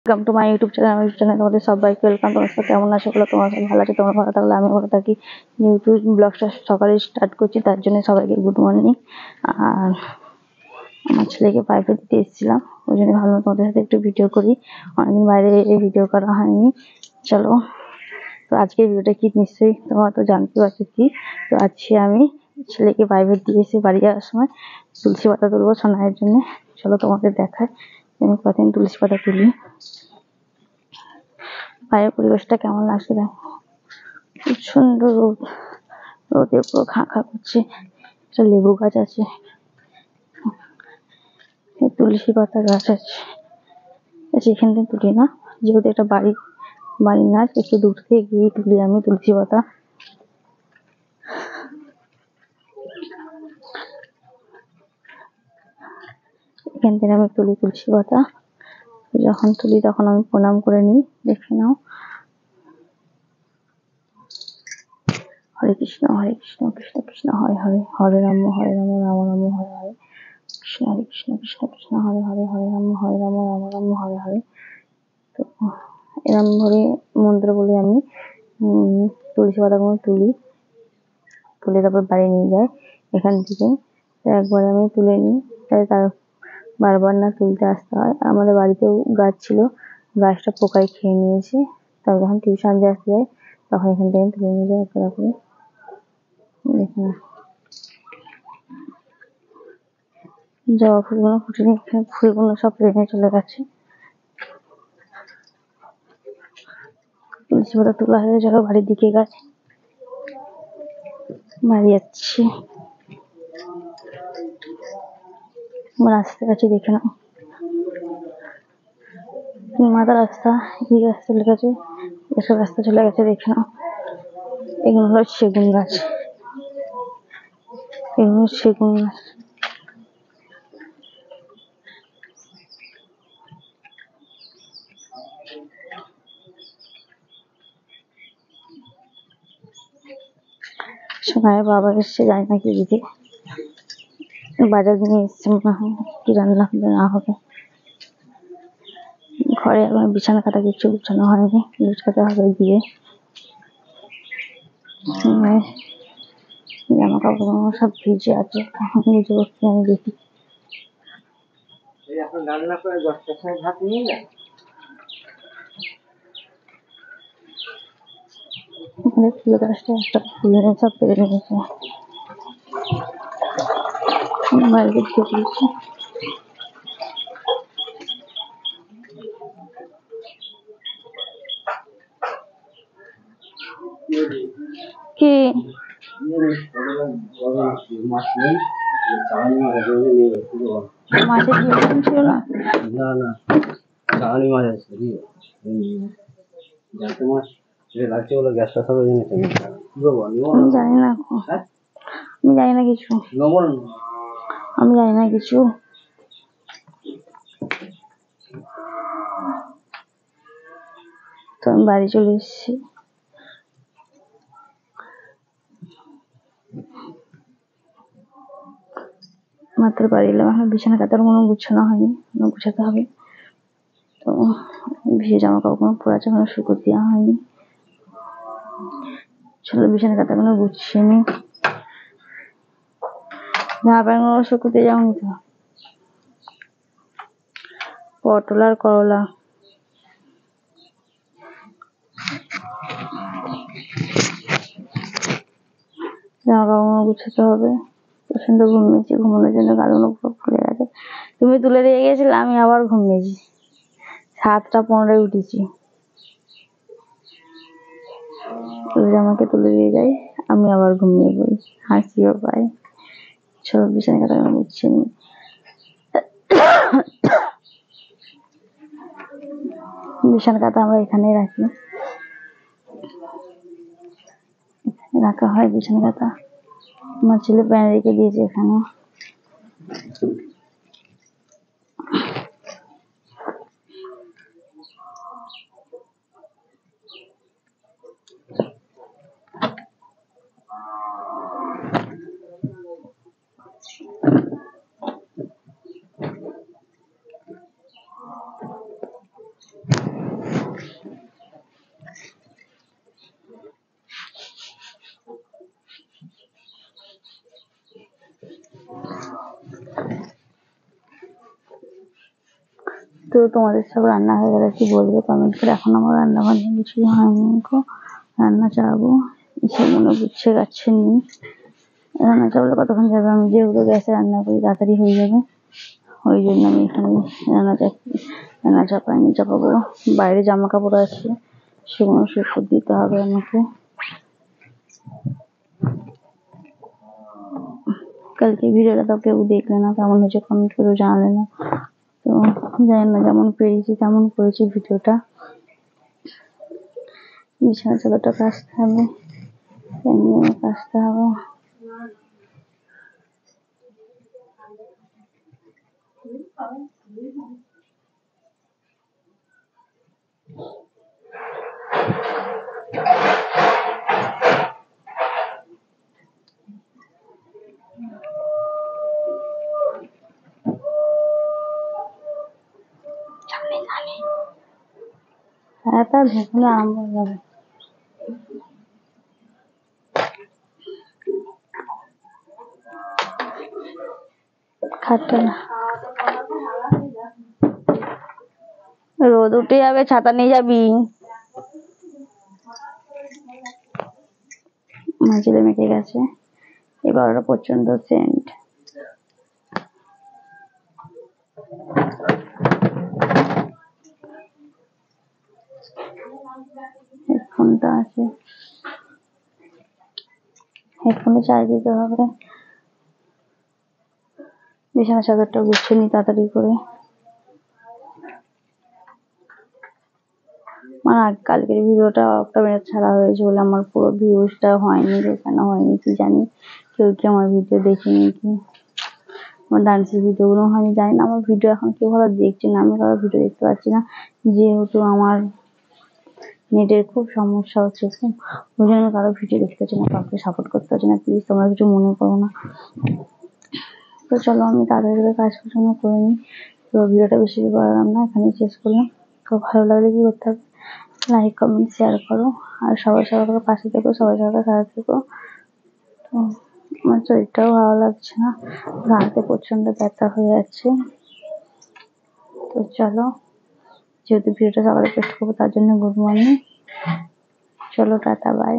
Welcome to my YouTube channel. আমার YouTube চ্যানেলে তোমাদের সবাইকে ওয়েলকাম। তোমার সাথে কেমন আছো বলো? তোমার সাথে ভালো আছে? তোমার ভালো থাকলে আমি ভালো থাকি। ইউটিউব ব্লগটা সকালে স্টার্ট করছি, তার জন্য সবাইকে গুড মর্নিং। আর আমার ছেলেকে প্রাইভেট দিতে এসেছিলাম, ওই জন্য ভাবলাম তোমাদের সাথে একটু ভিডিও করি। অনেকদিন বাইরে ভিডিও করা হয়নি। চলো, তো আজকের ভিডিওটা কি নিশ্চয়ই তোমরা তো জানতে পারছো কি। তো আজকে আমি ছেলেকে প্রাইভেট দিয়ে এসে বাড়ি যাওয়ার সময় তুলসী পাতা তুলবো সোনাইয়ের জন্য। চলো তোমাদের দেখায় আমি কতদিন তুলসী পাতা তুলি। বাইরের পরিবেশটা কেমন লাগছে দেখো, খুব সুন্দর রোদ, রোদে পুরো খা খা করছে। একটা লেবু গাছ আছে, তুলসী পাতা গাছ আছে। এখান থেকে তুলি না, যেহেতু একটা বাড়ি না, একটু দূর থেকে গিয়ে তুলি আমি তুলসী পাতা। এখান থেকে আমি তুলি তুলসী পাতা। যখন তুলি তখন আমি প্রণাম করে নিই, দেখে নাও। হরে কৃষ্ণ কৃষ্ণ কৃষ্ণ হরে হরে, হরে রাম রাম রাম হরে হরে, কৃষ্ণ হরে কৃষ্ণ কৃষ্ণ কৃষ্ণ হরে হরে, হরে রাম রাম রাম হরে হরে। তো এরম ভাবে মন্ত্র বলে আমি তুলসী পাতাগুলো তুলে তারপর বাড়ি নিয়ে যাই এখান থেকে। একবার আমি তুলে নিই, তার বারবার না তুলতে আসতে হয়। আমাদের বাড়িতেও গাছ ছিল, গাছটা পোকায় খেয়ে নিয়েছে। তারপর যখন টিউশন দিয়ে আসতে যাই তখন এখান থেকে তুলে নিয়ে যাই একটা করে। দেখুন জবা ফুলগুলো ফুটেনি, ফুলগুলো সব রেঙে চলে গেছে। তুলসী পাতা তোলা হয়ে যাবে, বাড়ির দিকে বাড়ি যাচ্ছি। রাস্তা কাছে দেখে নাও, 3 মাথা রাস্তা, এই রাস্তা চলে গেছে, এসব রাস্তা চলে গেছে, দেখে নাও। এগুলো হলো সেগুন গাছ, এগুলো সেগুন গাছ। সোনার বাবা এসছে, জানি না কি দিদি বাজার নিয়ে এসছে, মনে হয় কি রান্না হবে না হবে। ঘরে এখন বিছানা কাটা কিছু গুছানো হয়নি, গুছাতে হবে গিয়ে। জামা কাপড় সব ভিজে আছে, এখন বুঝে বসছি আমি, দেখি। রান্না করে 10টার সময় ভাত নিয়ে যায়। ওখানে ফুল গাছটা একটা ফুল নিয়ে সব পেরে নিয়েছে, বাইরে দিয়ে দিয়েছি। কি মাছের কি ছিল না? না চালানি মাছ আছে, আমি জানি না, আমি জানি না কিছু, আমি জানি না কিছু। তো আমি বাড়ি চলে এসেছি। মাত্র বাড়ি এলাম, এখন বিছানা কাতার কোনো গুছানো হয়নি, গুছাতে হবে। তো ভিজে জামা কাপড় পরে আছে, কোনো শুকোতে দেওয়া হয়নি। চলো বিছানা কাতার কোনো গুছিয়ে নি, জামা প্যান্ট গুলো শুকোতে যাওনি। তো পটল আর করলা, জামা কাপড় গুছাতে হবে। প্রচন্ড ঘুমিয়েছি, ঘুমানোর জন্য গালগুলো পুরো ফুলে গেছে। তুমি তুলে দিয়ে গেছিলে, আমি আবার ঘুমিয়েছি। 7টা 15 উঠেছি। আমাকে তুলে দিয়ে যাই, আমি আবার ঘুমিয়ে পড়ি, হাসিও পাই। চলো বিছানা কাটা গুছিয়ে নি। বিছানা কাটা আমরা এখানেই রাখি, রাখা হয় বিছানা কাটা। আমার ছেলে প্যান রেখে দিয়েছে এখানে। তোমাদের সব রান্না হয়ে গেলে কি বলবে কমেন্ট করে। এখন আমার রান্না বান্না কিছুই হয়নি গো, রান্না চালাবো, সেগুলো গুছিয়ে গাচ্ছে নি। রান্না চাপলে কতক্ষণ যাবে, আমি যেগুলো গ্যাসে রান্না করি তাড়াতাড়ি হয়ে যাবে, ওই জন্য আমি এখানে রান্না চাপাইনি, চাপাবো। বাইরে জামা কাপড় আছে, সেগুলো শুকো দিতে হবে আমাকে। কালকে ভিডিওটা তো কেউ দেখলে না, কেমন হয়েছে কমেন্ট করে জানালে না। তো জানি না, যেমন পেরেছি তেমন করেছি ভিডিওটা। বিছানা চাদরটা কাচতে হবে, কাচতে হবে। হ্যাঁ, তার ভেতরে আরম্ভ হয়ে যাবে। খাচ্ছে না, রোদ উঠে যাবে, ছাতা নিয়ে যাবি। মাঝিরে মেখে গেছে, এবার ওরা প্রচন্ড সেন্ট। হেডফোনটা আছে, হেডফোনে চার্জ দিতে হবে। বিছানা চাদরটা গুছিয়ে নি তাড়াতাড়ি করে। মানে কালকের ভিডিওটা একটা মিনিট ছাড়া হয়েছে বলে আমার পুরো ভিউজটা হয়নি, কেন হয়নি কি জানি, কেউ কি আমার ভিডিও দেখেনি কি, আমার ডান্সের ভিডিওগুলো হয়নি জানি না। আমার ভিডিও এখন কেউ ভালো দেখছে না, আমি কারো ভিডিও দেখতে পাচ্ছি না, যেহেতু আমার নেটের খুব সমস্যা হচ্ছে, ওই জন্য আমি কারো ভিডিও দেখতে পাচ্ছি না, কাউকে সাপোর্ট করতে পারছি না। প্লিজ তোমরা কিছু মনে করো না। তো চলো আমি তাড়াতাড়ি করে কাজ পছন্দ করে নিই। তো ভিডিওটা বেশি বাড়ালাম না, এখানেই শেষ করলাম। তো ভালো লাগলে কি করতে হবে, লাইক কমেন্ট শেয়ার করো, আর সবাই সবার পাশে থেকো, সবাই সবার সাথে থেকো। তো আমার শরীরটাও ভালো লাগছে না, হাতে প্রচন্ড ব্যথা হয়ে যাচ্ছে। তো চলো, যেহেতু ভিডিওটা সকালে পোস্ট করবো তার জন্য গুড মর্নিং, চলো টাটা বাই।